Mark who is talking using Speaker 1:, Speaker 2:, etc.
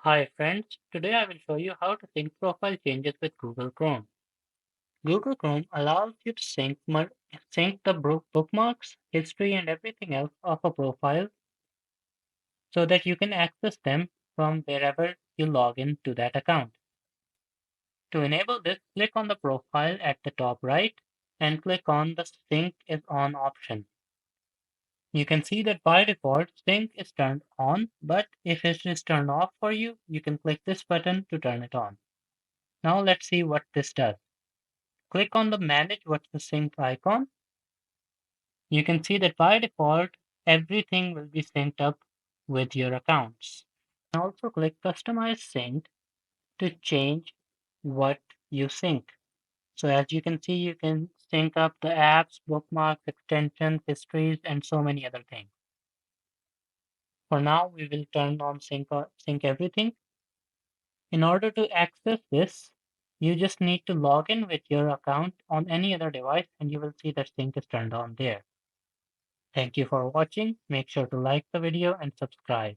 Speaker 1: Hi friends, today I will show you how to sync profile changes with Google Chrome. Google Chrome allows you to sync the bookmarks, history, and everything else of a profile so that you can access them from wherever you log in to that account. To enable this, click on the profile at the top right and click on the Sync is On option. You can see that by default, sync is turned on, but if it is turned off for you, you can click this button to turn it on. Now let's see what this does. Click on the Manage What's the Sync icon. You can see that by default, everything will be synced up with your accounts. Also click Customize Sync to change what you sync. So as you can see, you can sync up the apps, bookmarks, extensions, histories, and so many other things. For now, we will turn on sync everything. In order to access this, you just need to log in with your account on any other device and you will see that sync is turned on there. Thank you for watching. Make sure to like the video and subscribe.